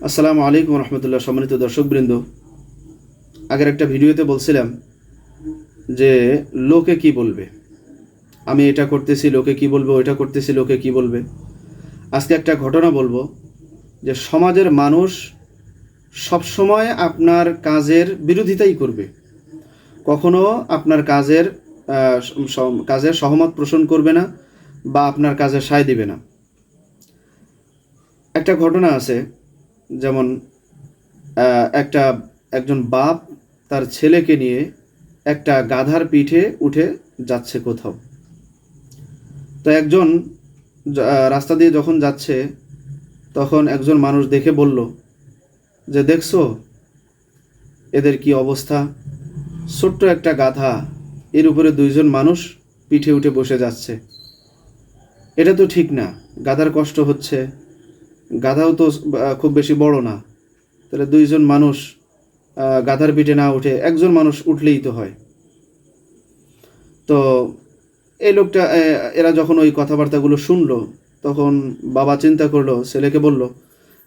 আসসালামু আলাইকুম রহমতুল্লাহ। সম্মানিত দর্শকবৃন্দ, আগের একটা ভিডিওতে বলছিলাম যে লোকে কি বলবে, আমি এটা করতেছি লোকে কি বলবে, ওইটা করতেছি লোকে কি বলবে। আজকে একটা ঘটনা বলবো যে সমাজের মানুষ সবসময় আপনার কাজের বিরোধিতাই করবে, কখনো আপনার কাজের সহমত পোষণ করবে না বা আপনার কাজে সায় দিবে না। একটা ঘটনা আছে, যেমন একজন বাপ তার ছেলেকে নিয়ে একটা গাধার পিঠে উঠে যাচ্ছে কোথাও। তো একজন রাস্তা দিয়ে যখন যাচ্ছে তখন একজন মানুষ দেখে বলল যে দেখছো এদের কি অবস্থা, ছোট্ট একটা গাধা, এর উপরে দুইজন মানুষ পিঠে উঠে বসে যাচ্ছে, এটা তো ঠিক না, গাধার কষ্ট হচ্ছে, গাধাও তো খুব বেশি বড় না, তাহলে দুইজন মানুষ গাধার পিঠে না উঠে একজন মানুষ উঠলেই তো হয়। তো এই লোকটা এরা যখন ওই কথাবার্তাগুলো শুনলো তখন বাবা চিন্তা করলো, ছেলেকে বলল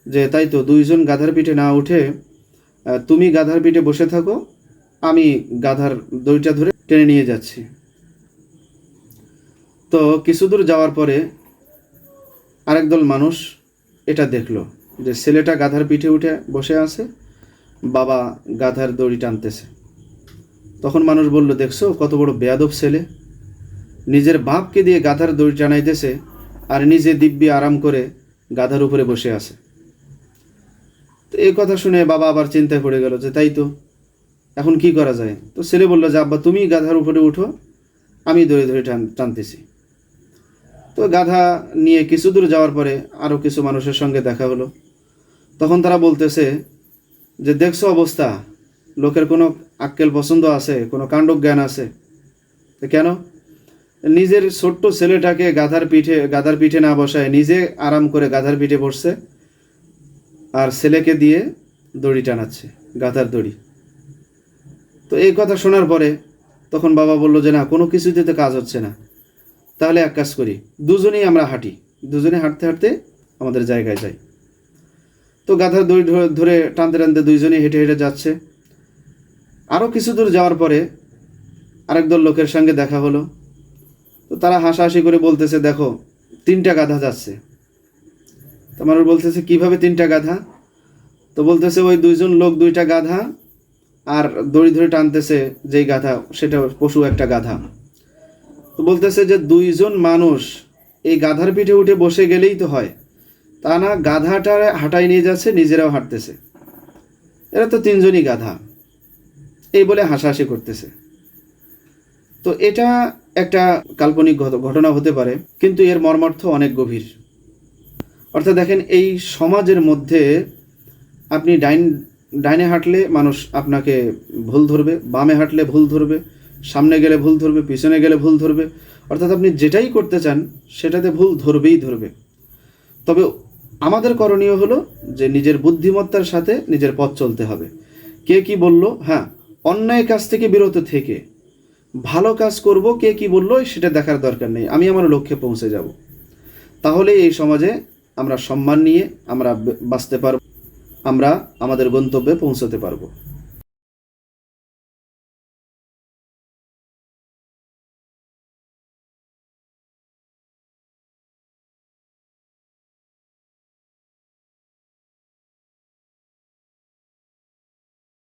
যে তাই তো, দুইজন গাধার পিঠে না উঠে তুমি গাধার পিঠে বসে থাকো, আমি গাধার দড়িটা ধরে টেনে নিয়ে যাচ্ছি। তো কিছু দূর যাওয়ার পরে আরেক দল মানুষ এটা দেখলো যে ছেলেটা গাধার পিঠে উঠে বসে আছে, বাবা গাধার দড়ি টানতেছে। তখন মানুষ বলল, দেখছো কত বড় বেয়াদব ছেলে, নিজের বাপকে দিয়ে গাধার দড়ি টানাইতেছে আর নিজে দিব্যি আরাম করে গাধার উপরে বসে আছে। তো এই কথা শুনে বাবা আবার চিন্তায় পড়ে গেল যে তাই তো, এখন কি করা যায়। তো ছেলে বলল যে আব্বা তুমি গাধার উপরে উঠো, আমি দড়ি ধরে টানতেছি। তো গাধা নিয়ে কিছু দূর যাওয়ার পরে আরও কিছু মানুষের সঙ্গে দেখা হলো। তখন তারা বলতেছে যে দেখছো অবস্থা, লোকের কোনো আক্কেল পছন্দ আছে, কোনো কাণ্ডজ্ঞান আছে? কেন নিজের ছোট্ট ছেলেটাকে গাধার পিঠে না বসায় নিজে আরাম করে গাধার পিঠে বসছে, আর ছেলেকে দিয়ে দড়ি টানাচ্ছে, গাধার দড়ি। তো এই কথা শোনার পরে তখন বাবা বলল যে না, কোনো কিছুতে তো কাজ হচ্ছে না, তাহলে এক কাজ করি, দুজনেই আমরা হাঁটি, দুজনে হাঁটতে হাঁটতে আমাদের জায়গায় যাই। তো গাধার দড়ি ধরে টানতে টানতে দুইজনেই হেঁটে হেঁটে যাচ্ছে। আরও কিছু দূর যাওয়ার পরে আরেক দল লোকের সঙ্গে দেখা হলো। তো তারা হাসাহাসি করে বলতেছে দেখো, 3টা গাধা যাচ্ছে। তো মানুষ বলতেছে কিভাবে 3টা গাধা? তো বলতেছে ওই দুইজন লোক 2টা গাধা, আর দড়ি ধরে টানতেছে যেই গাধা সেটা পশু একটা গাধা। তো বলতেছে যে দুইজন মানুষ এই গাধার পিঠে উঠে বসে গেলেই তো হয়, তা না, গাধাটা হাঁটাই নিয়ে যাচ্ছে, নিজেরাও হাঁটতেছে, এরা তো 3জনই গাধা, এই বলে হাসাহাসি করতেছে। তো এটা একটা কাল্পনিক ঘটনা হতে পারে, কিন্তু এর মর্মার্থ অনেক গভীর। অর্থাৎ দেখেন, এই সমাজের মধ্যে আপনি ডাইনে হাঁটলে মানুষ আপনাকে ভুল ধরবে, বামে হাঁটলে ভুল ধরবে, সামনে গেলে ভুল ধরবে, পিছনে গেলে ভুল ধরবে, অর্থাৎ আপনি যেটাই করতে চান সেটাতে ভুল ধরবেই ধরবে। তবে আমাদের করণীয় হলো যে নিজের বুদ্ধিমত্তার সাথে নিজের পথ চলতে হবে। কে কি বলল, হ্যাঁ, অন্যায় কাজ থেকে বিরত থেকে ভালো কাজ করব, কে কি বললো সেটা দেখার দরকার নেই, আমি আমার লক্ষ্যে পৌঁছে যাব। তাহলে এই সমাজে আমরা সম্মান নিয়ে আমরা বাঁচতে পারব, আমরা আমাদের গন্তব্যে পৌঁছতে পারবো।